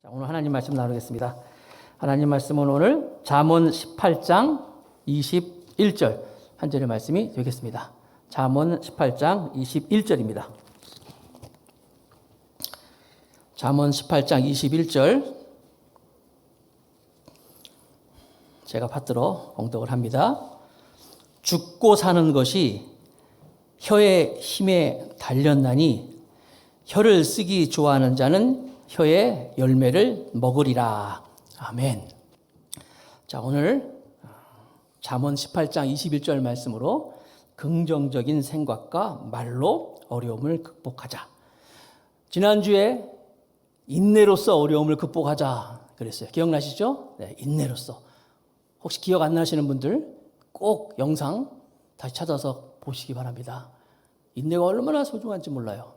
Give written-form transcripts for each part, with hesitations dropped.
자, 오늘 하나님 말씀 나누겠습니다. 하나님 말씀은 오늘 잠언 18장 21절 한 절의 말씀이 되겠습니다. 잠언 18장 21절입니다. 잠언 18장 21절 제가 받들어 봉독을 합니다. 죽고 사는 것이 혀의 힘에 달렸나니 혀를 쓰기 좋아하는 자는 혀의 열매를 먹으리라. 아멘. 자, 오늘 잠언 18장 21절 말씀으로 긍정적인 생각과 말로 어려움을 극복하자. 지난주에 인내로서 어려움을 극복하자 그랬어요. 기억나시죠? 네, 인내로서. 혹시 기억 안 나시는 분들 꼭 영상 다시 찾아서 보시기 바랍니다. 인내가 얼마나 소중한지 몰라요.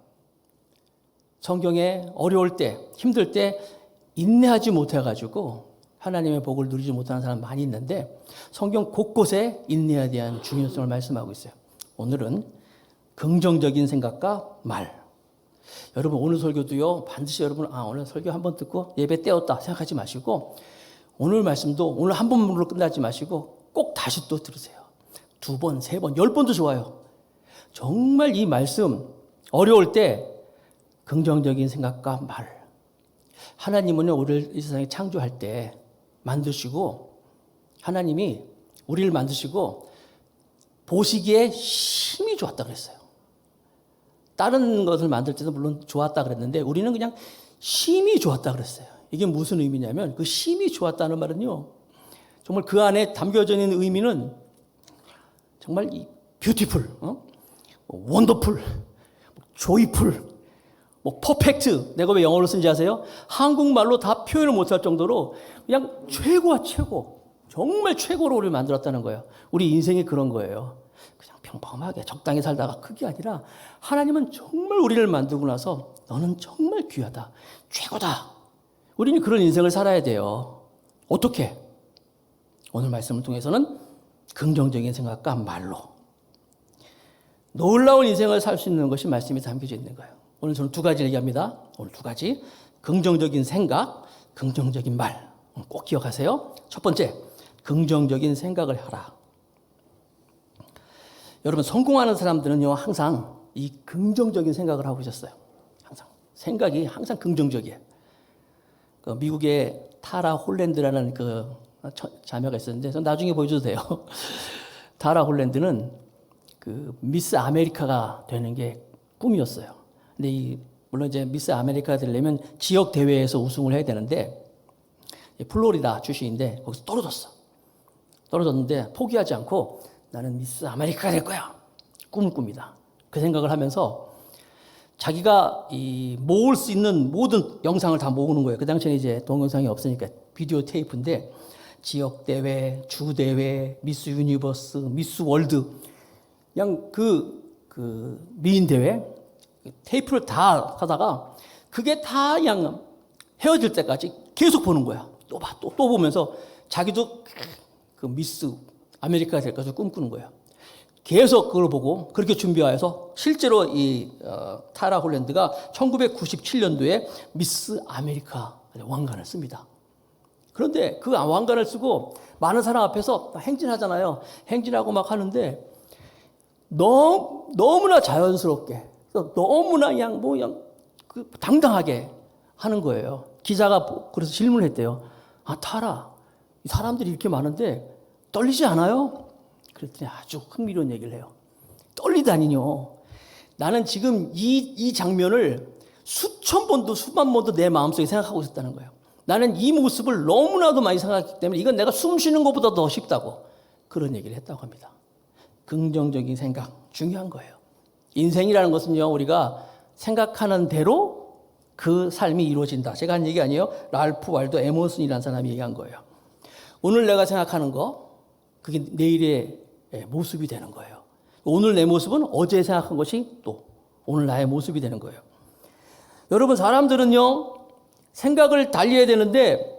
성경에 어려울 때, 힘들 때 인내하지 못해가지고 하나님의 복을 누리지 못하는 사람 많이 있는데 성경 곳곳에 인내에 대한 중요성을 말씀하고 있어요. 오늘은 긍정적인 생각과 말. 여러분 오늘 설교도요, 반드시 여러분 오늘 설교 한번 듣고 예배 떼었다 생각하지 마시고 오늘 말씀도 오늘 한 번으로 끝나지 마시고 꼭 다시 또 들으세요. 2번, 3번, 10번도 좋아요. 정말 이 말씀 어려울 때 긍정적인 생각과 말. 하나님은 우리를 이 세상에 창조할 때 만드시고 하나님이 우리를 만드시고 보시기에 심히 좋았다 그랬어요. 다른 것을 만들 때도 물론 좋았다 그랬는데 우리는 그냥 심히 좋았다 그랬어요. 이게 무슨 의미냐면 그 심히 좋았다는 말은요. 정말 그 안에 담겨져 있는 의미는 정말 이 뷰티풀, 원더풀, 조이풀, 퍼펙트. 내가 왜 영어로 쓴지 아세요? 한국말로 다 표현을 못할 정도로 그냥 최고와 최고. 정말 최고로 우리를 만들었다는 거예요. 우리 인생이 그런 거예요. 그냥 평범하게 적당히 살다가 그게 아니라 하나님은 정말 우리를 만들고 나서 너는 정말 귀하다. 최고다. 우리는 그런 인생을 살아야 돼요. 어떻게? 오늘 말씀을 통해서는 긍정적인 생각과 말로 놀라운 인생을 살 수 있는 것이 말씀이 담겨져 있는 거예요. 오늘 저는 2가지 얘기합니다. 오늘 2가지. 긍정적인 생각, 긍정적인 말. 꼭 기억하세요. 첫 번째, 긍정적인 생각을 하라. 여러분 성공하는 사람들은요 항상 이 긍정적인 생각을 하고 있었어요. 항상 생각이 항상 긍정적이에요. 그 미국의 타라 홀랜드라는 그 자매가 있었는데 나중에 보여줘도 돼요. 타라 홀랜드는 그 미스 아메리카가 되는 게 꿈이었어요. 근데 물론 이제 미스 아메리카가 되려면 지역 대회에서 우승을 해야 되는데 플로리다 출신인데 거기서 떨어졌는데 포기하지 않고 나는 미스 아메리카가 될 거야. 꿈을 꿉니다. 그 생각을 하면서 자기가 모을 수 있는 모든 영상을 다 모으는 거예요. 그 당시에는 이제 동영상이 없으니까 비디오 테이프인데 지역 대회, 주 대회, 미스 유니버스, 미스 월드, 그냥 그 미인 대회 테이프를 다 하다가 그게 다 그냥 헤어질 때까지 계속 보는 거야. 또 보면서 자기도 그 미스 아메리카가 될 것을 꿈꾸는 거예요. 계속 그걸 보고 그렇게 준비해서 실제로 타라 홀랜드가 1997년도에 미스 아메리카 왕관을 씁니다. 그런데 그 왕관을 쓰고 많은 사람 앞에서 행진하잖아요. 행진하고 막 하는데 너무나 자연스럽게 너무나 그냥 당당하게 하는 거예요. 기자가 그래서 질문을 했대요. 타라, 이 사람들이 이렇게 많은데 떨리지 않아요? 그랬더니 아주 흥미로운 얘기를 해요. 떨리다니요. 나는 지금 이 장면을 수천 번도 수만 번도 내 마음속에 생각하고 있었다는 거예요. 나는 이 모습을 너무나도 많이 생각했기 때문에 이건 내가 숨 쉬는 것보다 더 쉽다고 그런 얘기를 했다고 합니다. 긍정적인 생각 중요한 거예요. 인생이라는 것은요 우리가 생각하는 대로 그 삶이 이루어진다. 제가 한 얘기 아니에요. 랄프 waldo 에머슨이라는 사람이 얘기한 거예요. 오늘 내가 생각하는 거 그게 내일의 모습이 되는 거예요. 오늘 내 모습은 어제 생각한 것이 또 오늘 나의 모습이 되는 거예요. 여러분 사람들은요 생각을 달리해야 되는데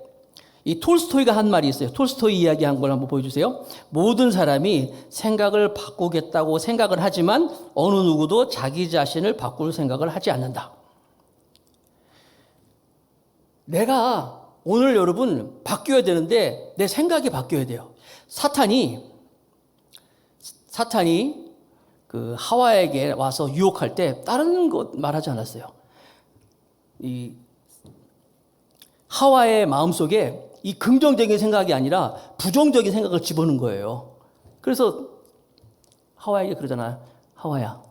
이 톨스토이가 한 말이 있어요. 톨스토이 이야기한 걸 한번 보여주세요. 모든 사람이 생각을 바꾸겠다고 생각을 하지만 어느 누구도 자기 자신을 바꿀 생각을 하지 않는다. 내가 오늘 여러분 바뀌어야 되는데 내 생각이 바뀌어야 돼요. 사탄이 그 하와에게 와서 유혹할 때 다른 것 말하지 않았어요. 이 하와의 마음속에 이 긍정적인 생각이 아니라 부정적인 생각을 집어넣은 거예요. 그래서 하와에게 그러잖아요. 하와야,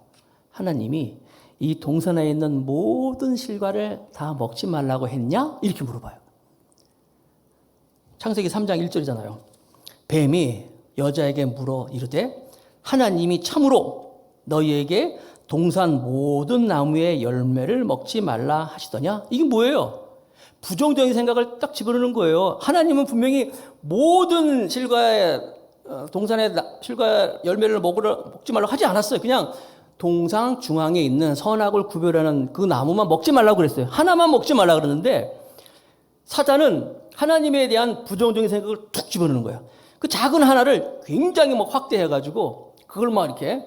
하나님이 이 동산에 있는 모든 실과를 다 먹지 말라고 했냐? 이렇게 물어봐요. 창세기 3장 1절이잖아요. 뱀이 여자에게 물어 이르되 하나님이 참으로 너희에게 동산 모든 나무의 열매를 먹지 말라 하시더냐? 이게 뭐예요? 부정적인 생각을 딱 집어넣는 거예요. 하나님은 분명히 모든 동산의 실과 열매를 먹지 말라고 하지 않았어요. 그냥 동상 중앙에 있는 선악을 구별하는 그 나무만 먹지 말라고 그랬어요. 하나만 먹지 말라고 그러는데 사탄은 하나님에 대한 부정적인 생각을 툭 집어넣는 거예요. 그 작은 하나를 굉장히 막 확대해가지고 그걸 막 이렇게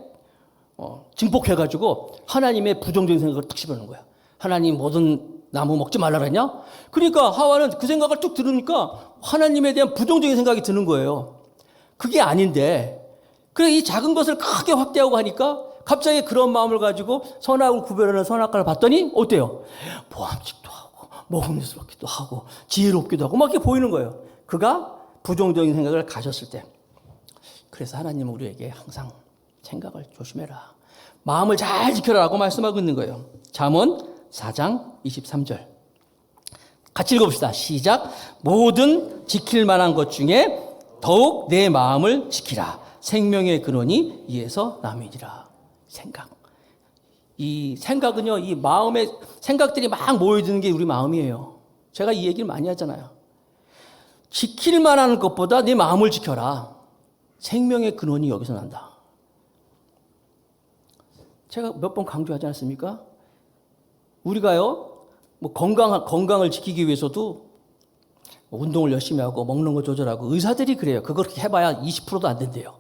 증폭해가지고 하나님의 부정적인 생각을 툭 집어넣는 거예요. 하나님 모든 나무 먹지 말라 그랬냐? 그러니까 하와는 그 생각을 쭉 들으니까 하나님에 대한 부정적인 생각이 드는 거예요. 그게 아닌데 그래 이 작은 것을 크게 확대하고 하니까 갑자기 그런 마음을 가지고 선악을 구별하는 선악과를 봤더니 어때요? 보암직도 하고 먹음직스럽기도 하고 지혜롭기도 하고 막 이렇게 보이는 거예요. 그가 부정적인 생각을 가졌을 때. 그래서 하나님은 우리에게 항상 생각을 조심해라. 마음을 잘 지켜라라고 말씀하고 있는 거예요. 잠언 4장 23절. 같이 읽어봅시다. 시작. 모든 지킬 만한 것 중에 더욱 내 마음을 지키라. 생명의 근원이 이에서 남이니라. 생각. 이 생각은요, 이 마음에 생각들이 막 모여드는 게 우리 마음이에요. 제가 이 얘기를 많이 하잖아요. 지킬 만한 것보다 내 마음을 지켜라. 생명의 근원이 여기서 난다. 제가 몇 번 강조하지 않았습니까? 우리가요, 뭐 건강을 지키기 위해서도 운동을 열심히 하고 먹는 거 조절하고 의사들이 그래요. 그렇게 해봐야 20%도 안 된대요.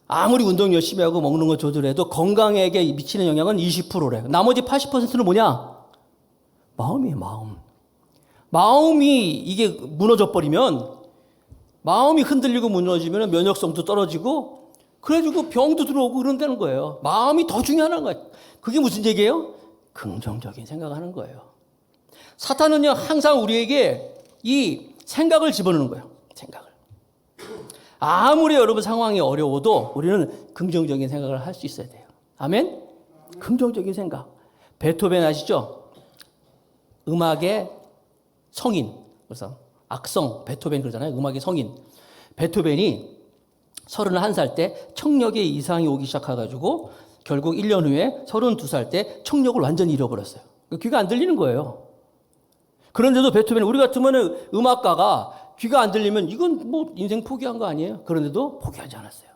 아무리 운동 열심히 하고 먹는 거 조절해도 건강에게 미치는 영향은 20%래. 나머지 80%는 뭐냐? 마음이에요, 마음. 마음이 이게 무너져 버리면 마음이 흔들리고 무너지면 면역성도 떨어지고 그래가지고 병도 들어오고 그런다는 거예요. 마음이 더 중요한 거예요. 그게 무슨 얘기예요? 긍정적인 생각하는 거예요. 사탄은요 항상 우리에게 이 생각을 집어넣는 거예요. 생각을. 아무리 여러분 상황이 어려워도 우리는 긍정적인 생각을 할 수 있어야 돼요. 아멘? 긍정적인 생각. 베토벤 아시죠? 음악의 성인. 그래서 악성 베토벤 그러잖아요. 음악의 성인. 베토벤이 31살 때 청력에 이상이 오기 시작해가지고 결국 1년 후에 32살 때 청력을 완전히 잃어버렸어요. 귀가 안 들리는 거예요. 그런데도 베토벤, 우리 같으면 음악가가 귀가 안 들리면 이건 뭐 인생 포기한 거 아니에요? 그런데도 포기하지 않았어요.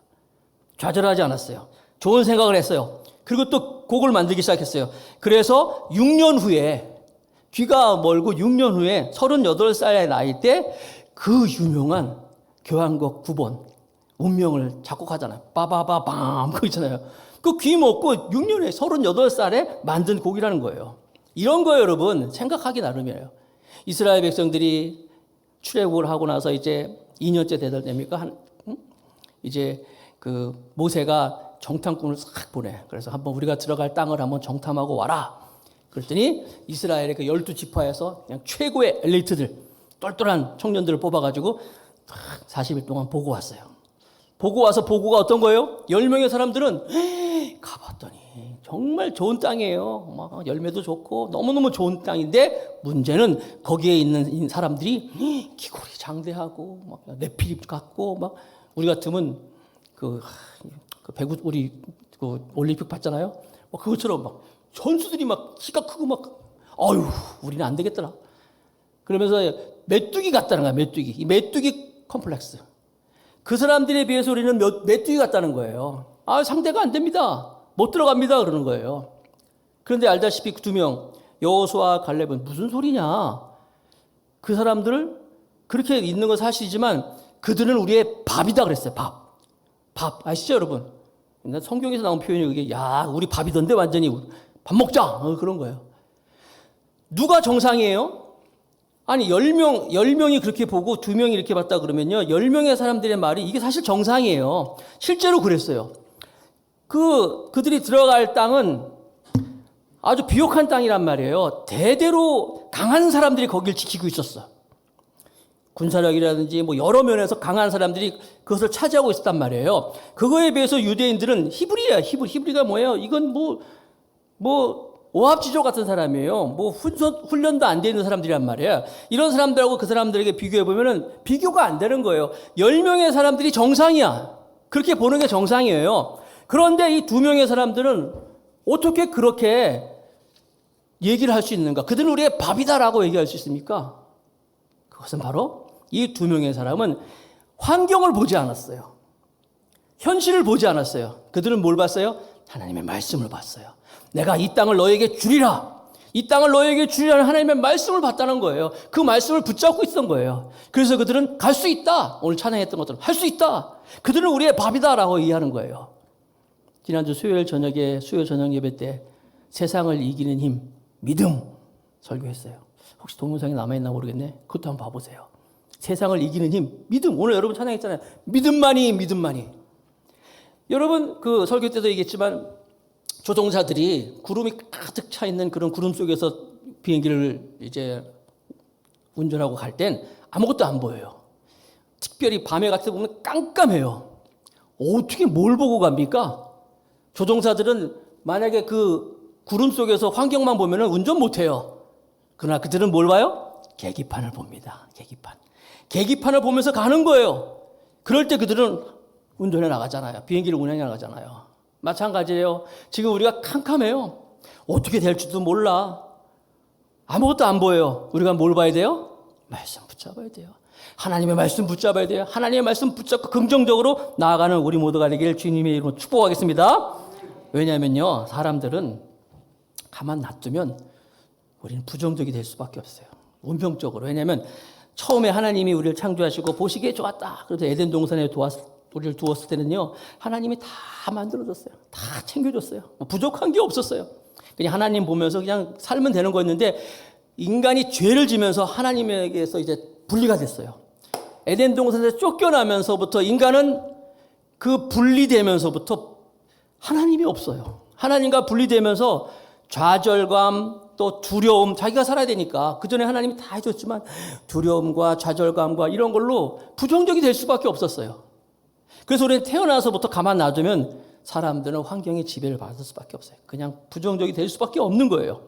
좌절하지 않았어요. 좋은 생각을 했어요. 그리고 또 곡을 만들기 시작했어요. 그래서 6년 후에 귀가 멀고 6년 후에 38살의 나이 때 그 유명한 교향곡 9번 운명을 작곡하잖아요. 빠바바밤 그거 있잖아요. 그 귀 먹고 6년에 38살에 만든 곡이라는 거예요. 이런 거예요, 여러분. 생각하기 나름이에요. 이스라엘 백성들이 출애굽을 하고 나서 이제 2년째 되들 됩니까? 이제 그 모세가 정탐꾼을 싹 보내. 그래서 한번 우리가 들어갈 땅을 한번 정탐하고 와라. 그랬더니 이스라엘의 그 12지파에서 그냥 최고의 엘리트들, 똘똘한 청년들을 뽑아가지고 40일 동안 보고 왔어요. 보고 와서 보고가 어떤 거예요? 10명의 사람들은 가봤더니 정말 좋은 땅이에요. 막 열매도 좋고 너무너무 좋은 땅인데 문제는 거기에 있는 사람들이 기골이 장대하고 막 내피립 같고 막 우리 같으면 배구 우리 그 올림픽 봤잖아요. 막 그것처럼 막 선수들이 막 키가 크고 막 아유 우리는 안 되겠더라. 그러면서 메뚜기 같다는 거야. 메뚜기. 이 메뚜기 컴플렉스. 그 사람들에 비해서 우리는 메뚜기 같다는 거예요. 아 상대가 안 됩니다. 못 들어갑니다. 그러는 거예요. 그런데 알다시피 그 2명 여호수아와 갈렙은 무슨 소리냐. 그 사람들을 그렇게 있는 건 사실이지만 그들은 우리의 밥이다 그랬어요. 밥 아시죠 여러분? 성경에서 나온 표현이 그게 야 우리 밥이던데 완전히 밥 먹자 그런 거예요. 누가 정상이에요? 아니, 10명이 그렇게 보고 2명이 이렇게 봤다 그러면요. 10명의 사람들의 말이 이게 사실 정상이에요. 실제로 그랬어요. 그들이 들어갈 땅은 아주 비옥한 땅이란 말이에요. 대대로 강한 사람들이 거길 지키고 있었어. 군사력이라든지 뭐 여러 면에서 강한 사람들이 그것을 차지하고 있었단 말이에요. 그거에 비해서 유대인들은 히브리야. 히브리가 뭐예요? 이건 오합지졸 같은 사람이에요. 훈련도 안 돼 있는 사람들이란 말이에요. 이런 사람들하고 그 사람들에게 비교해보면은 비교가 안 되는 거예요. 10명의 사람들이 정상이야. 그렇게 보는 게 정상이에요. 그런데 이 2명의 사람들은 어떻게 그렇게 얘기를 할 수 있는가? 그들은 우리의 밥이다라고 얘기할 수 있습니까? 그것은 바로 이 2명의 사람은 환경을 보지 않았어요. 현실을 보지 않았어요. 그들은 뭘 봤어요? 하나님의 말씀을 봤어요. 내가 이 땅을 너에게 주리라. 이 땅을 너에게 주리라는 하나님의 말씀을 봤다는 거예요. 그 말씀을 붙잡고 있었던 거예요. 그래서 그들은 갈 수 있다. 오늘 찬양했던 것처럼 할 수 있다. 그들은 우리의 밥이다라고 이해하는 거예요. 지난주 수요 저녁 예배 때 세상을 이기는 힘, 믿음 설교했어요. 혹시 동영상이 남아있나 모르겠네. 그것도 한번 봐보세요. 세상을 이기는 힘, 믿음. 오늘 여러분 찬양했잖아요. 믿음만이. 여러분 그 설교 때도 얘기했지만 조종사들이 구름이 가득 차 있는 그런 구름 속에서 비행기를 이제 운전하고 갈 땐 아무것도 안 보여요. 특별히 밤에 같은 데 보면 깜깜해요. 어떻게 뭘 보고 갑니까? 조종사들은 만약에 그 구름 속에서 환경만 보면 운전 못해요. 그러나 그들은 뭘 봐요? 계기판을 봅니다. 계기판을 보면서 가는 거예요. 그럴 때 그들은 운전해 나가잖아요. 비행기를 운행해 나가잖아요. 마찬가지예요. 지금 우리가 캄캄해요. 어떻게 될지도 몰라. 아무것도 안 보여요. 우리가 뭘 봐야 돼요? 말씀 붙잡아야 돼요. 하나님의 말씀 붙잡아야 돼요. 하나님의 말씀 붙잡고 긍정적으로 나아가는 우리 모두가 되기를 주님의 이름으로 축복하겠습니다. 왜냐하면요, 사람들은 가만 놔두면 우리는 부정적이 될 수밖에 없어요. 운명적으로. 왜냐하면 처음에 하나님이 우리를 창조하시고 보시기에 좋았다. 그래서 에덴 동산에 우리를 두었을 때는요, 하나님이 다 만들어줬어요. 다 챙겨줬어요. 부족한 게 없었어요. 그냥 하나님 보면서 그냥 살면 되는 거였는데 인간이 죄를 지면서 하나님에게서 이제 분리가 됐어요. 에덴 동산에서 쫓겨나면서부터 인간은 그 분리되면서부터 하나님이 없어요. 하나님과 분리되면서 좌절감, 또 두려움, 자기가 살아야 되니까 그전에 하나님이 다 해줬지만 두려움과 좌절감과 이런 걸로 부정적이 될 수밖에 없었어요. 그래서 우리는 태어나서부터 가만 놔두면 사람들은 환경의 지배를 받을 수밖에 없어요. 그냥 부정적이 될 수밖에 없는 거예요.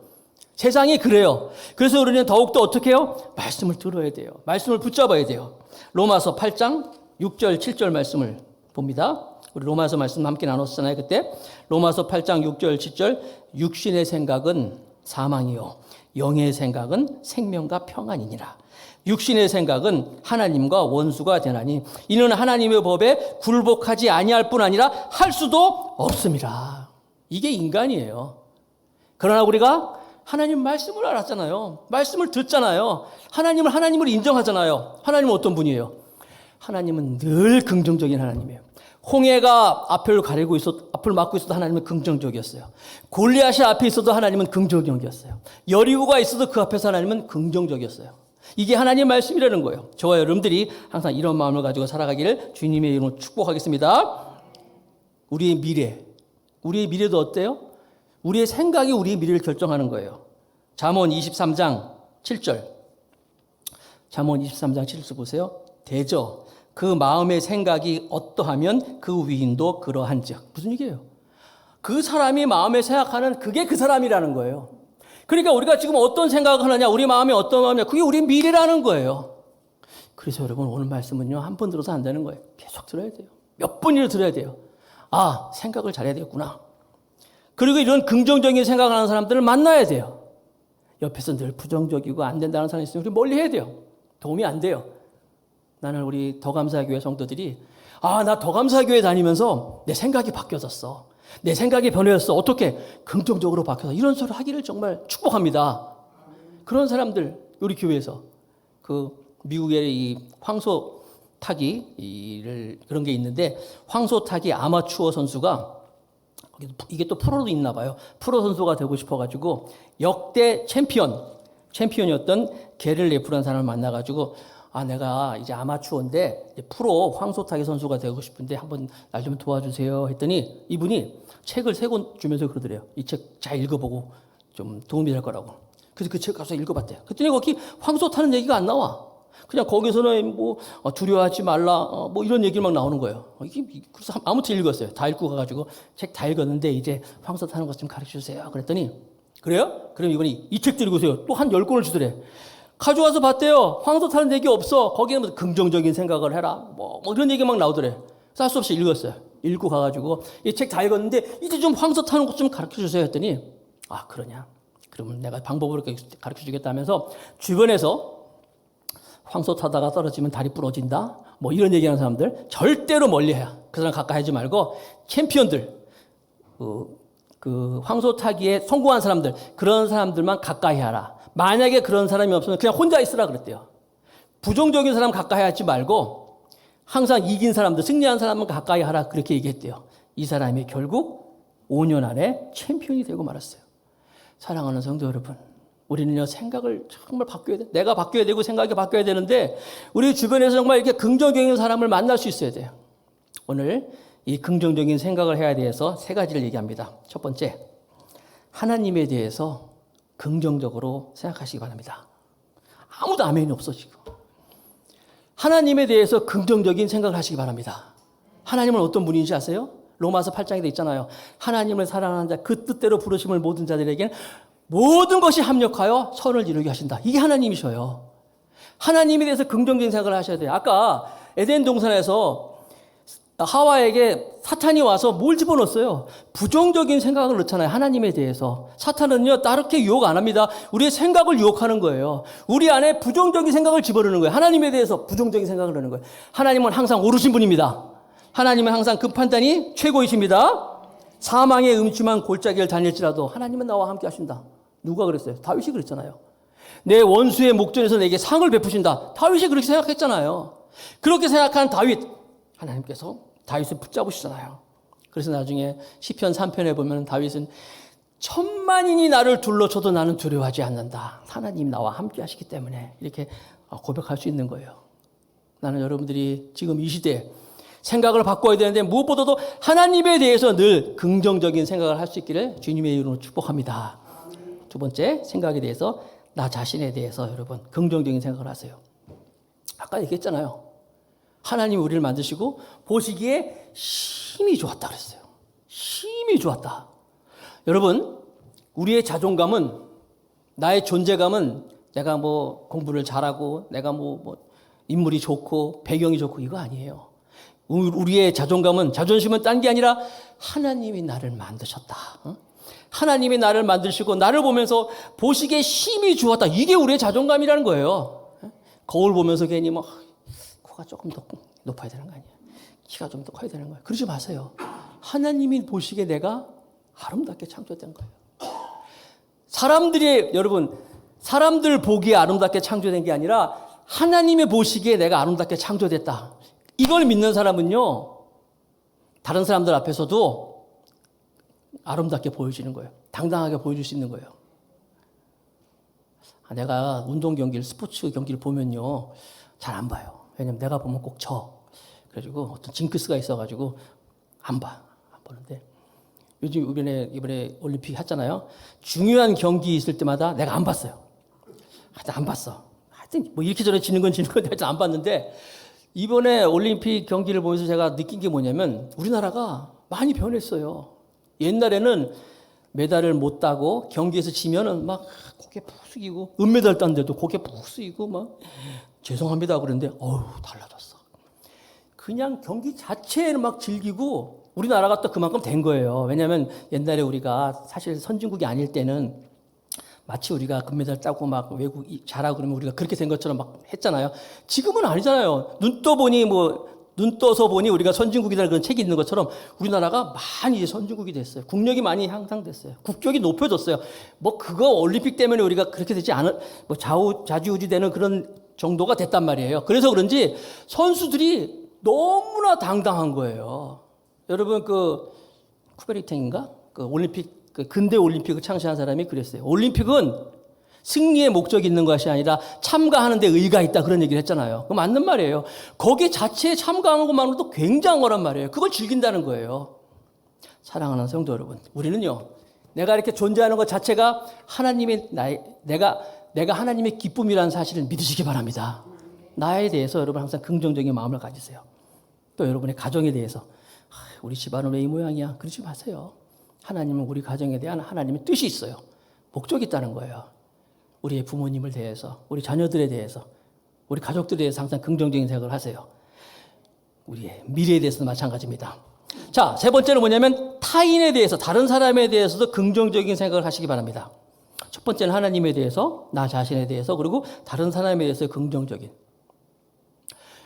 세상이 그래요. 그래서 우리는 더욱더 어떻게 해요? 말씀을 들어야 돼요. 말씀을 붙잡아야 돼요. 로마서 8장 6절 7절 말씀을 봅니다. 우리 로마서 말씀 함께 나눴잖아요. 그때 로마서 8장 6절 7절 육신의 생각은 사망이요 영의 생각은 생명과 평안이니라. 육신의 생각은 하나님과 원수가 되나니 이는 하나님의 법에 굴복하지 아니할 뿐 아니라 할 수도 없습니다. 이게 인간이에요. 그러나 우리가 하나님 말씀을 알았잖아요. 말씀을 듣잖아요. 하나님을 인정하잖아요. 하나님은 어떤 분이에요? 하나님은 늘 긍정적인 하나님이에요. 홍해가 앞을 막고 있어도 하나님은 긍정적이었어요. 골리앗이 앞에 있어도 하나님은 긍정적이었어요. 여리고가 있어도 그 앞에서 하나님은 긍정적이었어요. 이게 하나님의 말씀이라는 거예요. 저와 여러분들이 항상 이런 마음을 가지고 살아가기를 주님의 이름으로 축복하겠습니다. 우리의 미래도 어때요? 우리의 생각이 우리의 미래를 결정하는 거예요. 잠언 23장 7절. 잠언 23장 7절 보세요. 대저 그 마음의 생각이 어떠하면 그 위인도 그러한즉. 무슨 얘기예요? 그 사람이 마음에 생각하는 그게 그 사람이라는 거예요. 그러니까 우리가 지금 어떤 생각을 하느냐, 우리 마음이 어떤 마음이냐, 그게 우리 미래라는 거예요. 그래서 여러분 오늘 말씀은요, 한 번 들어서 안 되는 거예요. 계속 들어야 돼요. 몇 번이나 들어야 돼요. 아, 생각을 잘해야 되겠구나. 그리고 이런 긍정적인 생각을 하는 사람들을 만나야 돼요. 옆에서 늘 부정적이고 안 된다는 사람이 있으면 우리 멀리 해야 돼요. 도움이 안 돼요. 나는 우리 더감사교회 성도들이 나 더감사교회 다니면서 내 생각이 바뀌어졌어. 내 생각이 변해졌어. 어떻게? 긍정적으로 바뀌어서 이런 소리 하기를 정말 축복합니다. 그런 사람들 우리 교회에서 그 미국의 이 황소 타기 그런 게 있는데 황소 타기 아마추어 선수가 이게 또 프로도 있나 봐요. 프로 선수가 되고 싶어가지고 역대 챔피언 챔피언이었던 게를 레프라는 사람을 만나가지고 내가 이제 아마추어인데 이제 프로 황소타기 선수가 되고 싶은데 한번 날 좀 도와주세요 했더니 이분이 책을 3권 주면서 그러더래요. 이 책 잘 읽어보고 좀 도움이 될 거라고. 그래서 그 책 가서 읽어봤대요. 그랬더니 거기 황소 타는 얘기가 안 나와. 그냥 거기서는 뭐 두려워하지 말라 뭐 이런 얘기만 나오는 거예요. 그래서 아무튼 읽었어요. 다 읽고 가가지고 책 다 읽었는데 이제 황소 타는 것 좀 가르쳐 주세요. 그랬더니 그래요? 그럼 이분이 이 책 들고 오세요. 또 한 10권을 주더래. 가져와서 봤대요. 황소 타는 얘기 없어. 거기는 무슨 긍정적인 생각을 해라. 뭐 이런 얘기 막 나오더래. 그래서 할 수 없이 읽었어요. 읽고 가가지고 이 책 다 읽었는데 이제 좀 황소 타는 것 좀 가르쳐 주세요 했더니 그러냐? 그러면 내가 방법으로 가르쳐 주겠다면서 주변에서 황소 타다가 떨어지면 다리 부러진다? 뭐 이런 얘기하는 사람들 절대로 멀리해야. 그 사람 가까이 하지 말고 챔피언들, 그 황소 타기에 성공한 사람들, 그런 사람들만 가까이 하라. 만약에 그런 사람이 없으면 그냥 혼자 있으라 그랬대요. 부정적인 사람 가까이 하지 말고 항상 이긴 사람들, 승리한 사람은 가까이 하라 그렇게 얘기했대요. 이 사람이 결국 5년 안에 챔피언이 되고 말았어요. 사랑하는 성도 여러분, 우리는요 생각을 정말 바뀌어야 돼. 내가 바뀌어야 되고 생각이 바뀌어야 되는데 우리 주변에서 정말 이렇게 긍정적인 사람을 만날 수 있어야 돼요. 오늘 이 긍정적인 생각을 해야 돼서 3가지를 얘기합니다. 첫 번째, 하나님에 대해서 긍정적으로 생각하시기 바랍니다. 아무도 아멘이 없어 지금. 하나님에 대해서 긍정적인 생각을 하시기 바랍니다. 하나님은 어떤 분인지 아세요? 로마서 8장에 돼 있잖아요. 하나님을 사랑하는 자, 그 뜻대로 부르심을 모든 자들에게는 모든 것이 합력하여 선을 이루게 하신다. 이게 하나님이셔요. 하나님에 대해서 긍정적인 생각을 하셔야 돼요. 아까 에덴 동산에서 하와에게 사탄이 와서 뭘 집어넣었어요? 부정적인 생각을 넣잖아요. 하나님에 대해서. 사탄은요, 다르게 유혹 안 합니다. 우리의 생각을 유혹하는 거예요. 우리 안에 부정적인 생각을 집어넣는 거예요. 하나님에 대해서 부정적인 생각을 넣는 거예요. 하나님은 항상 옳으신 분입니다. 하나님은 항상 그 판단이 최고이십니다. 사망의 음침한 골짜기를 다닐지라도 하나님은 나와 함께 하신다. 누가 그랬어요? 다윗이 그랬잖아요. 내 원수의 목전에서 내게 상을 베푸신다. 다윗이 그렇게 생각했잖아요. 그렇게 생각한 다윗, 하나님께서 다윗을 붙잡으시잖아요. 그래서 나중에 시편 3편에 보면 다윗은 천만인이 나를 둘러쳐도 나는 두려워하지 않는다. 하나님 나와 함께 하시기 때문에 이렇게 고백할 수 있는 거예요. 나는 여러분들이 지금 이 시대에 생각을 바꿔야 되는데 무엇보다도 하나님에 대해서 늘 긍정적인 생각을 할 수 있기를 주님의 이름으로 축복합니다. 두 번째, 생각에 대해서 나 자신에 대해서 여러분 긍정적인 생각을 하세요. 아까 얘기했잖아요. 하나님이 우리를 만드시고 보시기에 힘이 좋았다 그랬어요. 힘이 좋았다. 여러분, 우리의 자존감은, 나의 존재감은 내가 뭐 공부를 잘하고 내가 뭐 인물이 좋고 배경이 좋고 이거 아니에요. 우리의 자존감은, 자존심은 딴 게 아니라 하나님이 나를 만드셨다. 하나님이 나를 만드시고 나를 보면서 보시기에 힘이 좋았다. 이게 우리의 자존감이라는 거예요. 거울 보면서 괜히 뭐 코가 조금 더 높아야 되는 거 아니야. 키가 좀 더 커야 되는 거예요. 그러지 마세요. 하나님이 보시기에 내가 아름답게 창조된 거예요. 여러분, 사람들 보기에 아름답게 창조된 게 아니라 하나님이 보시기에 내가 아름답게 창조됐다. 이걸 믿는 사람은요, 다른 사람들 앞에서도 아름답게 보여지는 거예요. 당당하게 보여줄 수 있는 거예요. 내가 운동 경기를, 스포츠 경기를 보면요, 잘 안 봐요. 왜냐면 내가 보면 꼭 져. 그래가지고 어떤 징크스가 있어가지고 안 보는데, 요즘 이번에 올림픽 했잖아요. 중요한 경기 있을 때마다 내가 안 봤어요. 하여튼 안 봤어. 하여튼 뭐 이렇게 저렇게 지는 건데 하여튼 안 봤는데, 이번에 올림픽 경기를 보면서 제가 느낀 게 뭐냐면 우리나라가 많이 변했어요. 옛날에는 메달을 못 따고 경기에서 지면은 막 고개 푹 숙이고, 은메달 땄는데도 고개 푹 숙이고 막 죄송합니다 그러는데 달라졌어. 그냥 경기 자체를 막 즐기고, 우리나라가 또 그만큼 된 거예요. 왜냐하면 옛날에 우리가 사실 선진국이 아닐 때는 마치 우리가 금메달 따고 막 외국 잘하고 그러면 우리가 그렇게 된 것처럼 막 했잖아요. 지금은 아니잖아요. 눈 떠서 보니 우리가 선진국이라는 그런 책이 있는 것처럼 우리나라가 많이 이제 선진국이 됐어요. 국력이 많이 향상됐어요. 국격이 높여졌어요. 뭐 그거 올림픽 때문에 우리가 그렇게 되지 않은, 뭐 좌지우지 되는 그런 정도가 됐단 말이에요. 그래서 그런지 선수들이 너무나 당당한 거예요. 여러분, 쿠베르탱인가? 올림픽, 근대 올림픽을 창시한 사람이 그랬어요. 올림픽은 승리의 목적이 있는 것이 아니라 참가하는 데 의의가 있다 그런 얘기를 했잖아요. 그 맞는 말이에요. 거기 자체에 참가하는 것만으로도 굉장한 거란 말이에요. 그걸 즐긴다는 거예요. 사랑하는 성도 여러분, 우리는요, 내가 이렇게 존재하는 것 자체가 하나님의 내가 하나님의 기쁨이라는 사실을 믿으시기 바랍니다. 나에 대해서 여러분 항상 긍정적인 마음을 가지세요. 또 여러분의 가정에 대해서 우리 집안은 왜 이 모양이야? 그러지 마세요. 하나님은 우리 가정에 대한 하나님의 뜻이 있어요. 목적이 있다는 거예요. 우리의 부모님을 대해서, 우리 자녀들에 대해서, 우리 가족들에 대해서 항상 긍정적인 생각을 하세요. 우리의 미래에 대해서도 마찬가지입니다. 자, 세 번째는 뭐냐면 타인에 대해서, 다른 사람에 대해서도 긍정적인 생각을 하시기 바랍니다. 첫 번째는 하나님에 대해서, 나 자신에 대해서, 그리고 다른 사람에 대해서 긍정적인.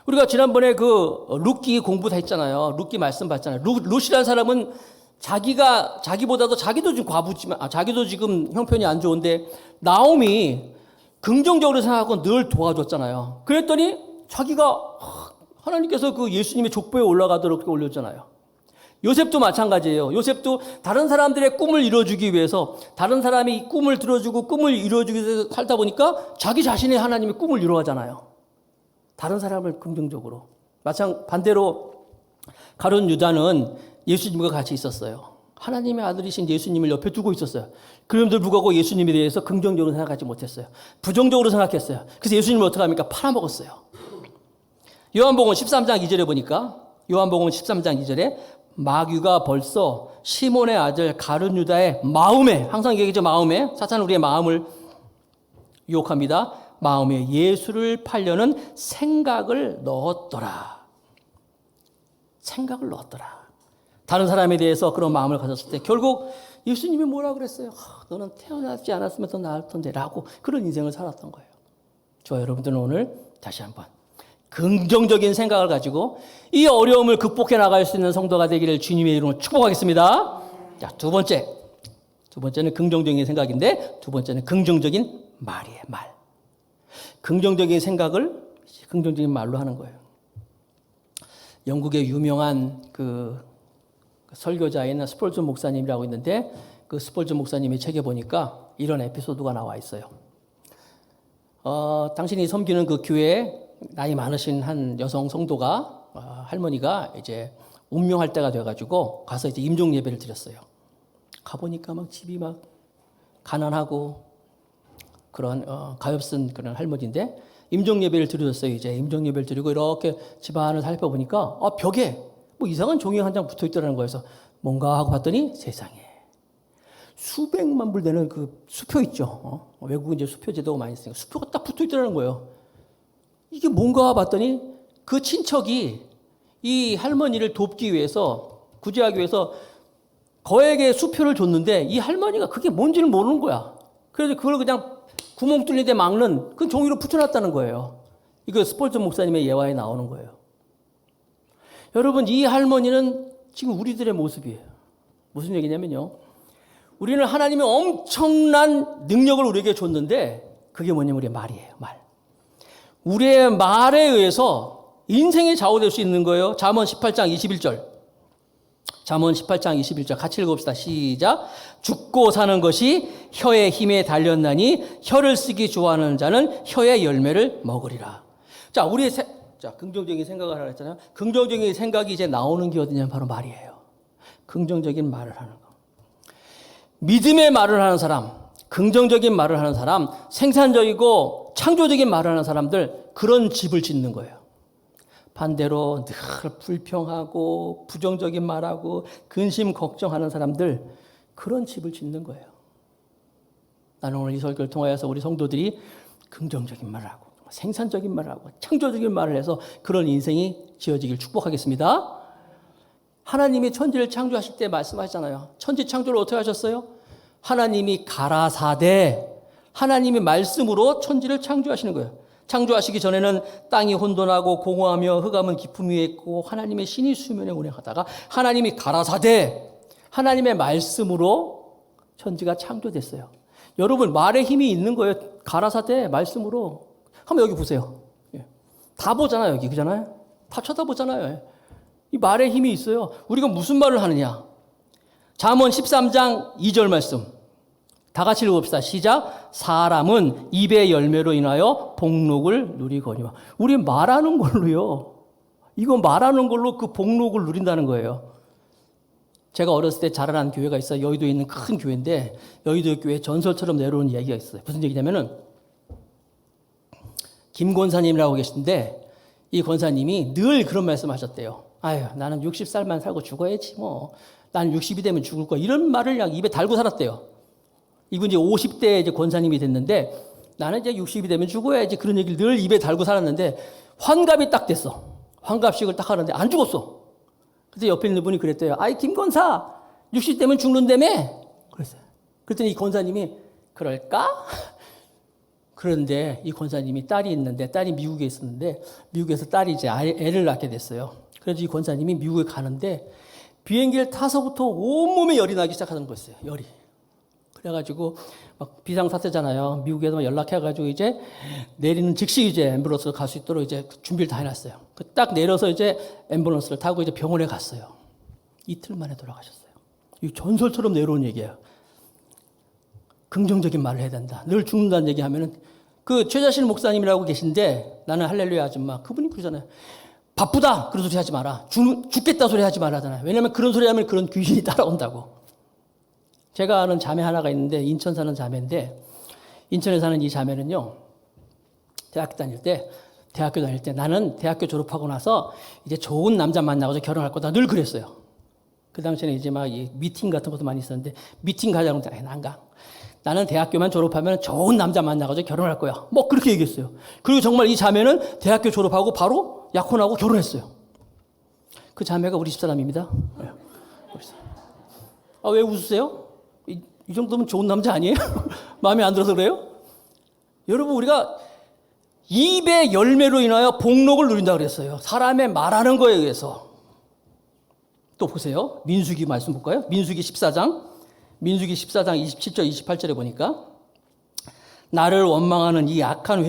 우리가 지난번에 그 룻기 공부 다 했잖아요. 룻기 말씀 봤잖아요. 룻이라는 사람은 자기보다도 자기도 지금 과부지만, 자기도 지금 형편이 안 좋은데 나옴이 긍정적으로 생각하고 늘 도와줬잖아요. 그랬더니 자기가 하나님께서 그 예수님의 족보에 올라가도록 그렇게 올렸잖아요. 요셉도 마찬가지예요. 요셉도 다른 사람들의 꿈을 이루어주기 위해서, 다른 사람이 꿈을 들어주고 꿈을 이루어주기 위해서 살다 보니까 자기 자신의 하나님의 꿈을 이루어가잖아요. 다른 사람을 긍정적으로. 반대로 가룟 유다는 예수님과 같이 있었어요. 하나님의 아들이신 예수님을 옆에 두고 있었어요. 그런데도 불구하고 예수님에 대해서 긍정적으로 생각하지 못했어요. 부정적으로 생각했어요. 그래서 예수님을 어떻게 합니까? 팔아먹었어요. 요한복음 13장 2절에 보니까, 요한복음 13장 2절에 마귀가 벌써 시몬의 아들 가룟 유다의 마음에, 항상 얘기죠, 마음에. 사탄은 우리의 마음을 유혹합니다. 마음에 예수를 팔려는 생각을 넣었더라. 생각을 넣었더라. 다른 사람에 대해서 그런 마음을 가졌을 때 결국 예수님이 뭐라 그랬어요? 너는 태어나지 않았으면 더 나을 텐데 라고 그런 인생을 살았던 거예요. 저와 여러분들은 오늘 다시 한번 긍정적인 생각을 가지고 이 어려움을 극복해 나갈 수 있는 성도가 되기를 주님의 이름으로 축복하겠습니다. 자, 두 번째는 긍정적인 생각인데 두 번째는 긍정적인 말이에요. 말. 긍정적인 생각을 긍정적인 말로 하는 거예요. 영국의 유명한 그 설교자인 스폴전 목사님이라고 있는데 그 스폴전 목사님의 책에 보니까 이런 에피소드가 나와 있어요. 당신이 섬기는 그 교회에 나이 많으신 한 여성 성도가 할머니가 이제 운명할 때가 돼가지고 가서 이제 임종 예배를 드렸어요. 가보니까 막 집이 막 가난하고 그런 가엾은 그런 할머니인데 임종 예배를 드렸어요. 이제 임종 예배를 드리고 이렇게 집안을 살펴보니까 벽에 뭐 이상한 종이 한 장 붙어 있더라는 거예요. 그래서 뭔가 하고 봤더니 세상에 수백만 불 되는 그 수표 있죠. 외국은 이제 수표 제도가 많이 있으니까 수표가 딱 붙어 있더라는 거예요. 이게 뭔가 봤더니 그 친척이 이 할머니를 돕기 위해서, 구제하기 위해서 거액의 수표를 줬는데 이 할머니가 그게 뭔지를 모르는 거야. 그래서 그걸 그냥 구멍 뚫린 데 막는 그 종이로 붙여놨다는 거예요. 이거 스폴전 목사님의 예화에 나오는 거예요. 여러분, 이 할머니는 지금 우리들의 모습이에요. 무슨 얘기냐면요. 우리는 하나님의 엄청난 능력을 우리에게 줬는데 그게 뭐냐면 우리의 말이에요. 말. 우리의 말에 의해서 인생이 좌우될 수 있는 거예요. 잠언 18장 21절. 잠언 18장 21절 같이 읽읍시다. 시작. 죽고 사는 것이 혀의 힘에 달렸나니 혀를 쓰기 좋아하는 자는 혀의 열매를 먹으리라. 자, 긍정적인 생각을 하라 했잖아요. 긍정적인 생각이 이제 나오는 게 어디냐면 바로 말이에요. 긍정적인 말을 하는 거. 믿음의 말을 하는 사람, 긍정적인 말을 하는 사람, 생산적이고 창조적인 말을 하는 사람들, 그런 집을 짓는 거예요. 반대로 늘 불평하고 부정적인 말하고 근심 걱정하는 사람들, 그런 집을 짓는 거예요. 나는 오늘 이 설교를 통하여서 우리 성도들이 긍정적인 말을 하고 생산적인 말을 하고 창조적인 말을 해서 그런 인생이 지어지길 축복하겠습니다. 하나님이 천지를 창조하실 때 말씀하셨잖아요. 천지 창조를 어떻게 하셨어요? 하나님이 가라사대, 하나님이 말씀으로 천지를 창조하시는 거예요. 창조하시기 전에는 땅이 혼돈하고 공허하며 흑암은 깊음 위에 있고 하나님의 신이 수면에 운행하다가 하나님이 가라사대, 하나님의 말씀으로 천지가 창조됐어요. 여러분, 말에 힘이 있는 거예요. 가라사대 말씀으로. 한번 여기 보세요. 다 보잖아요. 여기. 그잖아요. 다 쳐다보잖아요. 이 말에 힘이 있어요. 우리가 무슨 말을 하느냐. 잠언 13장 2절 말씀. 다 같이 읽어봅시다. 시작. 사람은 입의 열매로 인하여 복록을 누리거니와. 우리 말하는 걸로요. 이거 말하는 걸로 그 복록을 누린다는 거예요. 제가 어렸을 때 자라난 교회가 있어요. 여의도에 있는 큰 교회인데 여의도 교회 전설처럼 내려오는 이야기가 있어요. 무슨 얘기냐면은 김 권사님이라고 계신데 이 권사님이 늘 그런 말씀 하셨대요. 아유, 나는 60살만 살고 죽어야지 뭐. 나는 60이 되면 죽을 거야. 이런 말을 그냥 입에 달고 살았대요. 이분 이제 50대 이제 권사님이 됐는데 나는 이제 60이 되면 죽어야지 그런 얘기를 늘 입에 달고 살았는데 환갑이 딱 됐어. 환갑식을 딱 하는데 안 죽었어. 그래서 옆에 있는 분이 그랬대요. 아이, 김 권사, 60 되면 죽는다며? 그랬어요. 그랬더니 이 권사님이 그럴까? 그런데 이 권사님이 딸이 있는데 딸이 미국에 있었는데 미국에서 딸이 이제 애를 낳게 됐어요. 그래서 이 권사님이 미국에 가는데 비행기를 타서부터 온몸에 열이 나기 시작하는 거였어요. 열이. 그래가지고 막 비상사태잖아요. 미국에서 연락해가지고 이제 내리는 즉시 이제 앰뷸런스로 갈 수 있도록 이제 준비를 다 해놨어요. 딱 내려서 이제 앰뷸런스를 타고 이제 병원에 갔어요. 이틀 만에 돌아가셨어요. 이 전설처럼 내려온 얘기예요. 긍정적인 말을 해야 된다. 늘 죽는다는 얘기 하면은 그 최자신 목사님이라고 계신데 나는 할렐루야 아줌마 그분이 그러잖아요. 바쁘다 그런 소리 하지 마라. 죽겠다 소리 하지 말라잖아요. 왜냐하면 그런 소리 하면 그런 귀신이 따라온다고. 제가 아는 자매 하나가 있는데 인천 사는 자매인데 인천에 사는 이 자매는요. 대학교 다닐 때 나는 대학교 졸업하고 나서 이제 좋은 남자 만나고서 결혼할 거다 늘 그랬어요. 그 당시에는 이제 막 미팅 같은 것도 많이 있었는데 미팅 가자고 하면 난 가. 나는 대학교만 졸업하면 좋은 남자 만나가지고 결혼할 거야. 뭐 그렇게 얘기했어요. 그리고 정말 이 자매는 대학교 졸업하고 바로 약혼하고 결혼했어요. 그 자매가 우리 집사람입니다. 아, 왜 웃으세요? 이 정도면 좋은 남자 아니에요? 마음에 안 들어서 그래요? 여러분 우리가 입의 열매로 인하여 복록을 누린다고 그랬어요. 사람의 말하는 거에 의해서. 또 보세요. 민수기 말씀 볼까요? 민수기 14장 27절 28절에 보니까 나를 원망하는 이 악한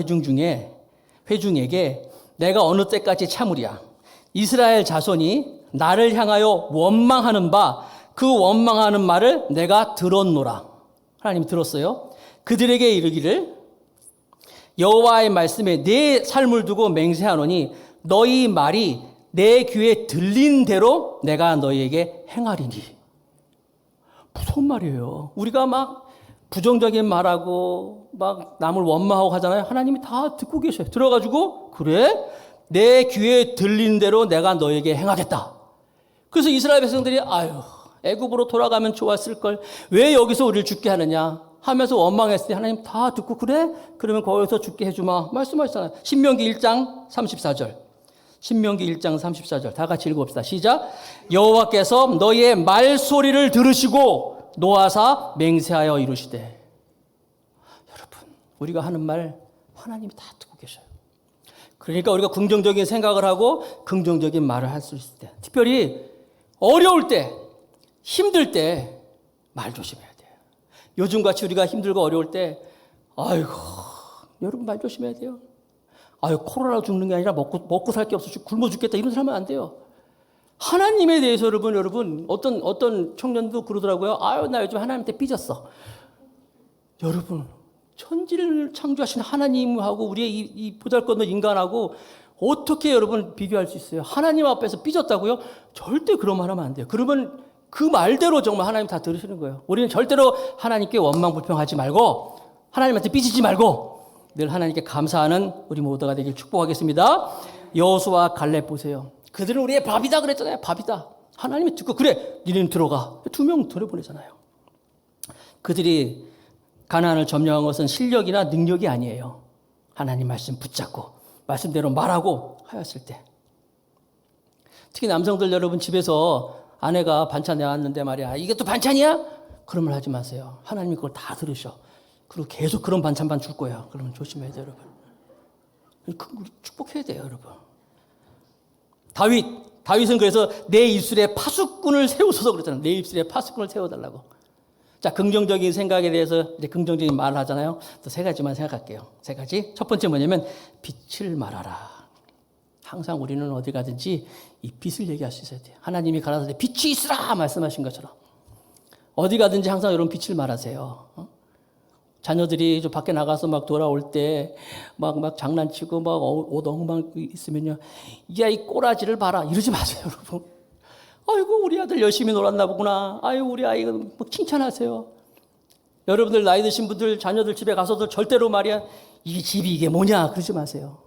회중에게 내가 어느 때까지 참으랴. 이스라엘 자손이 나를 향하여 원망하는 바 그 원망하는 말을 내가 들었노라. 하나님이 들었어요. 그들에게 이르기를 여호와의 말씀에 내 삶을 두고 맹세하노니 너희 말이 내 귀에 들린 대로 내가 너희에게 행하리니. 무서운 말이에요. 우리가 막 부정적인 말하고 막 남을 원망하고 하잖아요. 하나님이 다 듣고 계셔요. 들어가지고 그래? 내 귀에 들린 대로 내가 너에게 행하겠다. 그래서 이스라엘 백성들이 아유 애굽으로 돌아가면 좋았을 걸 왜 여기서 우리를 죽게 하느냐 하면서 원망했으니 하나님 다 듣고 그래? 그러면 거기서 죽게 해주마 말씀하시잖아요. 신명기 1장 34절 신명기 1장 34절 다 같이 읽어봅시다. 시작. 여호와께서 너희의 말소리를 들으시고 노하사 맹세하여 이루시되. 여러분 우리가 하는 말 하나님이 다 듣고 계셔요. 그러니까 우리가 긍정적인 생각을 하고 긍정적인 말을 할 수 있을 때 특별히 어려울 때 힘들 때 말 조심해야 돼요. 요즘같이 우리가 힘들고 어려울 때 아이고 여러분 말 조심해야 돼요. 아유 코로나로 죽는 게 아니라 먹고 살 게 없어 굶어 죽겠다 이런 소리 하면 안 돼요. 하나님에 대해서 여러분 어떤 청년도 그러더라고요. 아유 나 요즘 하나님한테 삐졌어. 여러분 천지를 창조하신 하나님하고 우리의 이 보잘것없는 인간하고 어떻게 여러분 비교할 수 있어요? 하나님 앞에서 삐졌다고요? 절대 그런 말 하면 안 돼요. 그러면 그 말대로 정말 하나님 다 들으시는 거예요. 우리는 절대로 하나님께 원망 불평하지 말고 하나님한테 삐지지 말고 늘 하나님께 감사하는 우리 모두가 되길 축복하겠습니다. 여호수아 갈렙 보세요. 그들은 우리의 밥이다 그랬잖아요. 밥이다. 하나님이 듣고 그래 니네는 들어가. 2명 들여보내잖아요. 그들이 가나안을 점령한 것은 실력이나 능력이 아니에요. 하나님 말씀 붙잡고 말씀대로 말하고 하였을 때. 특히 남성들 여러분 집에서 아내가 반찬 내왔는데 말이야. 이게 또 반찬이야? 그런 말 하지 마세요. 하나님이 그걸 다 들으셔. 그리고 계속 그런 반찬만 줄 거야. 그러면 조심해야 돼요, 여러분. 축복해야 돼요, 여러분. 다윗은 그래서 내 입술에 파수꾼을 세우소서 그랬잖아요. 내 입술에 파수꾼을 세워달라고. 자, 긍정적인 생각에 대해서 이제 긍정적인 말을 하잖아요. 또 3가지만 생각할게요. 3가지. 첫 번째 뭐냐면 빛을 말하라. 항상 우리는 어디 가든지 이 빛을 얘기할 수 있어야 돼요. 하나님이 가라사대 빛이 있으라 말씀하신 것처럼 어디 가든지 항상 여러분 빛을 말하세요. 자녀들이 저 밖에 나가서 막 돌아올 때 막 장난치고 막 옷 엉망 있으면요. 야, 이 꼬라지를 봐라. 이러지 마세요, 여러분. 아이고, 우리 아들 열심히 놀았나 보구나. 아이고, 우리 아이가 뭐 칭찬하세요. 여러분들 나이 드신 분들 자녀들 집에 가서도 절대로 말이야. 이 집이 이게 뭐냐. 그러지 마세요.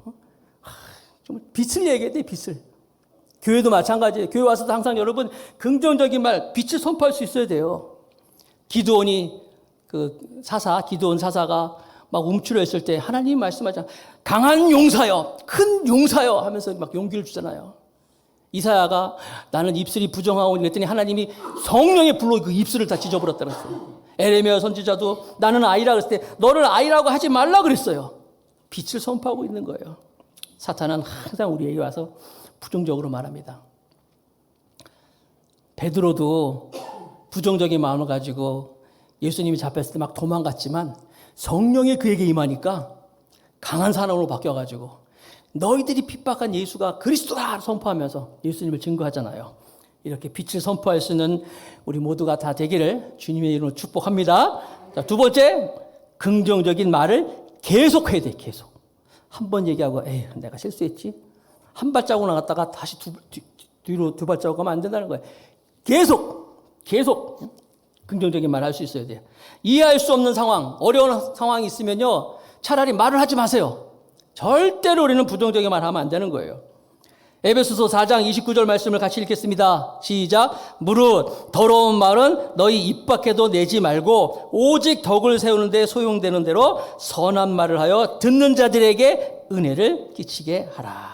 좀 빛을 얘기해야 돼, 빛을. 교회도 마찬가지예요. 교회 와서도 항상 여러분 긍정적인 말, 빛을 선포할 수 있어야 돼요. 기드온이 기드온 사사가 막 움츠러있을 때 하나님이 말씀하잖아요. 강한 용사여, 큰 용사여 하면서 막 용기를 주잖아요. 이사야가 나는 입술이 부정하오니 그랬더니 하나님이 성령의 불로 그 입술을 다 찢어버렸다 그랬어요. 에레미야 선지자도 나는 아이라 그랬을 때 너를 아이라고 하지 말라 그랬어요. 빛을 선포하고 있는 거예요. 사탄은 항상 우리에게 와서 부정적으로 말합니다. 베드로도 부정적인 마음을 가지고 예수님이 잡혔을 때 막 도망갔지만 성령이 그에게 임하니까 강한 사람으로 바뀌어가지고 너희들이 핍박한 예수가 그리스도다 선포하면서 예수님을 증거하잖아요. 이렇게 빛을 선포할 수 있는 우리 모두가 다 되기를 주님의 이름으로 축복합니다. 자, 두 번째, 긍정적인 말을 계속해야 돼. 계속. 한 번 얘기하고 에이 내가 실수했지. 한 발자국 나갔다가 다시 뒤로 두 발자국 가면 안 된다는 거예요. 계속 긍정적인 말을 할 수 있어야 돼요. 이해할 수 없는 상황, 어려운 상황이 있으면요. 차라리 말을 하지 마세요. 절대로 우리는 부정적인 말 하면 안 되는 거예요. 에베소서 4장 29절 말씀을 같이 읽겠습니다. 시작. 무릇 더러운 말은 너희 입 밖에도 내지 말고 오직 덕을 세우는 데 소용되는 대로 선한 말을 하여 듣는 자들에게 은혜를 끼치게 하라.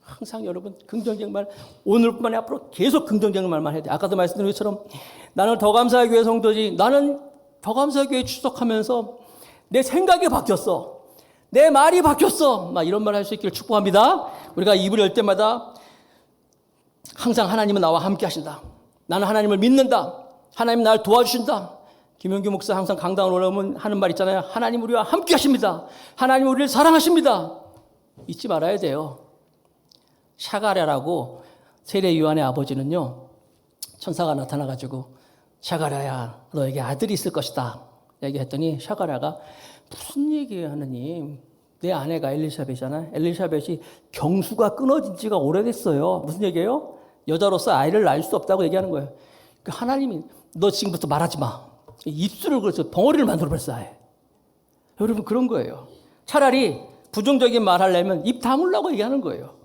항상 여러분 긍정적인 말, 오늘뿐만 아니라 앞으로 계속 긍정적인 말만 해야 돼. 아까도 말씀드린 것처럼 나는 더감사교회 성도지, 나는 더감사교회 출석하면서 내 생각이 바뀌었어. 내 말이 바뀌었어. 막 이런 말 할 수 있기를 축복합니다. 우리가 입을 열 때마다 항상 하나님은 나와 함께 하신다. 나는 하나님을 믿는다. 하나님 나를 도와주신다. 김영규 목사 항상 강당을 올라오면 하는 말 있잖아요. 하나님 우리와 함께 하십니다. 하나님 우리를 사랑하십니다. 잊지 말아야 돼요. 샤가랴라고 세례 요한의 아버지는요. 천사가 나타나가지고 샤가랴야 너에게 아들이 있을 것이다. 얘기했더니 샤가랴가 무슨 얘기예요 하나님. 내 아내가 엘리사벳이잖아요. 엘리사벳이 경수가 끊어진 지가 오래됐어요. 무슨 얘기예요? 여자로서 아이를 낳을 수 없다고 얘기하는 거예요. 그 하나님이 너 지금부터 말하지 마. 입술을 그래서 벙어리를 만들어버렸어. 아예. 여러분 그런 거예요. 차라리 부정적인 말 하려면 입 다물라고 얘기하는 거예요.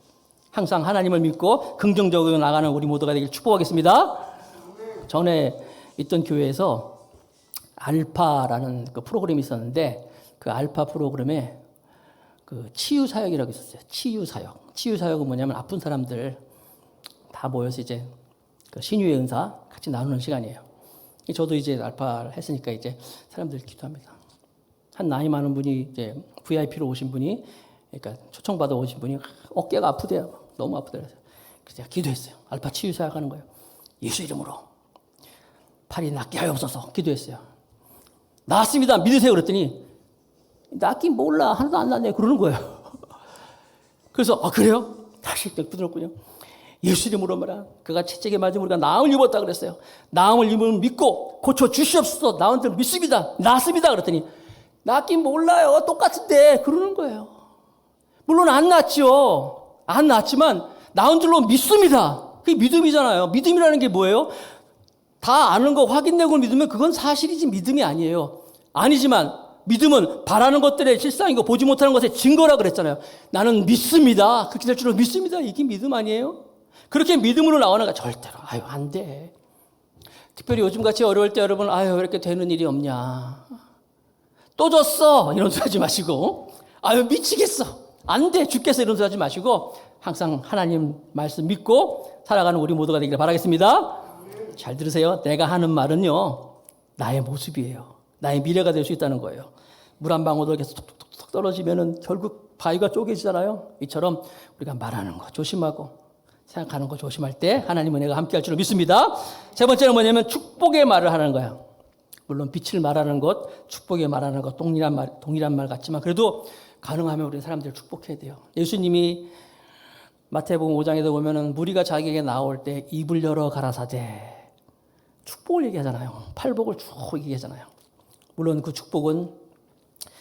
항상 하나님을 믿고 긍정적으로 나가는 우리 모두가 되길 축복하겠습니다. 전에 있던 교회에서 알파라는 그 프로그램이 있었는데 그 알파 프로그램에 그 치유 사역이라고 있었어요. 치유 사역. 치유 사역은 뭐냐면 아픈 사람들 다 모여서 이제 그 신유의 은사 같이 나누는 시간이에요. 저도 이제 알파를 했으니까 이제 사람들 기도합니다. 한 나이 많은 분이 이제 VIP로 오신 분이 그러니까 초청받아 오신 분이 어깨가 아프대요. 너무 아프대요. 그래서 제가 기도했어요. 알파 치유 사역하는 거예요. 예수 이름으로 팔이 낫게 하옵소서 기도했어요. 나았습니다. 믿으세요. 그랬더니 낫긴 몰라. 하나도 안 낫네. 그러는 거예요. 그래서 그래요? 다시 부드럽군요. 예수 이름으로 말아. 그가 채찍에 맞으면 우리가 나음을 입었다 그랬어요. 나음을 입으면 믿고 고쳐 주시옵소서. 나은 줄 믿습니다. 낫습니다. 그랬더니 낫긴 몰라요. 똑같은데 그러는 거예요. 물론 안 낫죠. 안 낫지만 나은 줄로 믿습니다. 그게 믿음이잖아요. 믿음이라는 게 뭐예요? 다 아는 거 확인되고 믿으면 그건 사실이지 믿음이 아니에요. 아니지만 믿음은 바라는 것들의 실상이고 보지 못하는 것의 증거라 그랬잖아요. 나는 믿습니다. 그렇게 될 줄로 믿습니다. 이게 믿음 아니에요? 그렇게 믿음으로 나오는 거 절대로 안 돼. 특별히 요즘같이 어려울 때 여러분 왜 이렇게 되는 일이 없냐. 또 졌어. 이런 소리 하지 마시고 미치겠어. 안 돼. 죽겠어. 이런 소리 하지 마시고 항상 하나님 말씀 믿고 살아가는 우리 모두가 되기를 바라겠습니다. 잘 들으세요. 내가 하는 말은요. 나의 모습이에요. 나의 미래가 될 수 있다는 거예요. 물 한 방울도 계속 톡톡톡 떨어지면은 결국 바위가 쪼개지잖아요. 이처럼 우리가 말하는 거 조심하고 생각하는 거 조심할 때 하나님 은혜가 함께할 줄로 믿습니다. 세 번째는 뭐냐면 축복의 말을 하는 거야. 물론 빛을 말하는 것, 축복의 말하는 것 동일한 말 같지만 그래도 가능하면 우리 사람들을 축복해야 돼요. 예수님이 마태복음 5장에도 보면은 무리가 자기에게 나올 때 입을 열어 가라사대 축복을 얘기하잖아요. 팔복을 쭉 얘기하잖아요. 물론 그 축복은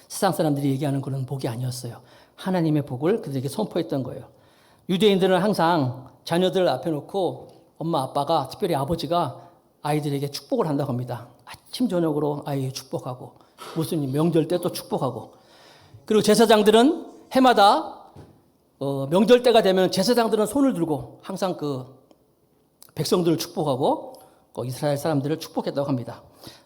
세상 사람들이 얘기하는 그런 복이 아니었어요. 하나님의 복을 그들에게 선포했던 거예요. 유대인들은 항상 자녀들 앞에 놓고 엄마 아빠가, 특별히 아버지가 아이들에게 축복을 한다고 합니다. 아침 저녁으로 아이 축복하고, 무슨 명절 때 또 축복하고, 그리고 제사장들은 해마다 명절 때가 되면 제사장들은 손을 들고 항상 그 백성들을 축복하고 이스라엘 사람들을 축복했다고 합니다.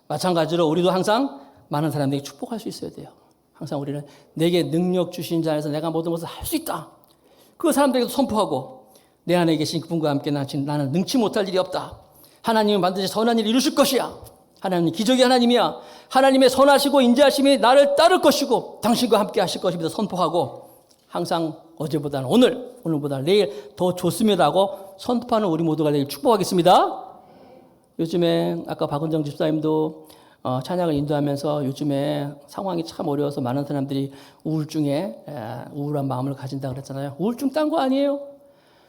마찬가지로 우리도 항상 많은 사람들에게 축복할 수 있어야 돼요. 항상 우리는 내게 능력 주신 자에서 내가 모든 것을 할 수 있다. 그 사람들에게도 선포하고, 내 안에 계신 그분과 함께 나는 능치 못할 일이 없다. 하나님은 반드시 선한 일을 이루실 것이야. 하나님 기적의 하나님이야. 하나님의 선하시고 인자하심이 나를 따를 것이고 당신과 함께 하실 것입니다. 선포하고 항상 어제보다는 오늘보다는 내일 더 좋습니다라고 선포하는 우리 모두가 되길 축복하겠습니다. 요즘에 아까 박은정 집사님도 찬양을 인도하면서 요즘에 상황이 참 어려워서 많은 사람들이 우울한 마음을 가진다 그랬잖아요. 우울증 딴 거 아니에요.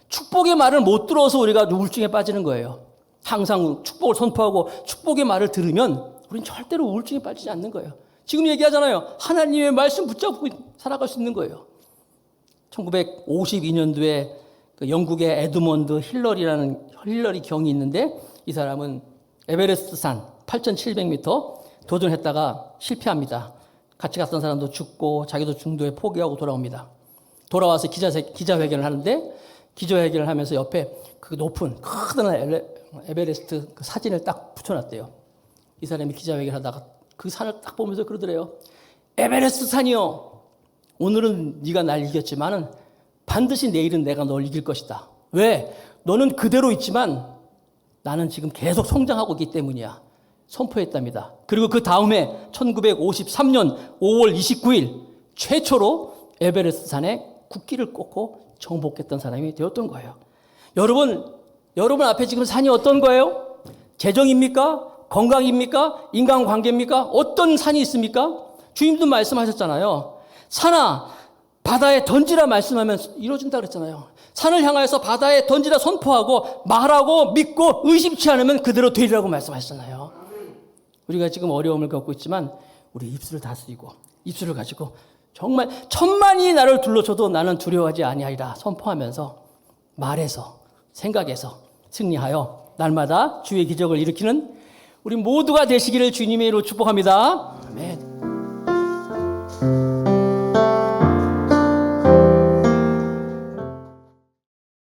축복의 말을 못 들어서 우리가 우울증에 빠지는 거예요. 항상 축복을 선포하고 축복의 말을 들으면 우리는 절대로 우울증에 빠지지 않는 거예요. 지금 얘기하잖아요. 하나님의 말씀 붙잡고 살아갈 수 있는 거예요. 1952년도에 그 영국의 에드먼드 힐러리 경이 있는데, 이 사람은 에베레스트 산 8,700m 도전했다가 실패합니다. 같이 갔던 사람도 죽고 자기도 중도에 포기하고 돌아옵니다. 돌아와서 기자회견을 하는데, 기자회견을 하면서 옆에 그 높은 커다란 에베레스트 그 사진을 딱 붙여놨대요. 이 사람이 기자회견을 하다가 그 산을 딱 보면서 그러더래요. 에베레스트 산이요, 오늘은 네가 날 이겼지만은 반드시 내일은 내가 널 이길 것이다. 왜? 너는 그대로 있지만 나는 지금 계속 성장하고 있기 때문이야. 선포했답니다. 그리고 그 다음에 1953년 5월 29일 최초로 에베레스트 산에 국기를 꽂고 정복했던 사람이 되었던 거예요. 여러분 앞에 지금 산이 어떤 거예요? 재정입니까? 건강입니까? 인간관계입니까? 어떤 산이 있습니까? 주님도 말씀하셨잖아요. 산아, 바다에 던지라 말씀하면 이루어진다 그랬잖아요. 산을 향하여서 바다에 던지라 선포하고 말하고 믿고 의심치 않으면 그대로 되리라고 말씀하셨잖아요. 우리가 지금 어려움을 겪고 있지만 우리 입술을 다스리고 입술을 가지고 정말 천만이 나를 둘러쳐도 나는 두려워하지 아니하리라 선포하면서 말해서 생각해서 승리하여 날마다 주의 기적을 일으키는 우리 모두가 되시기를 주님의 이름으로 축복합니다. 아멘.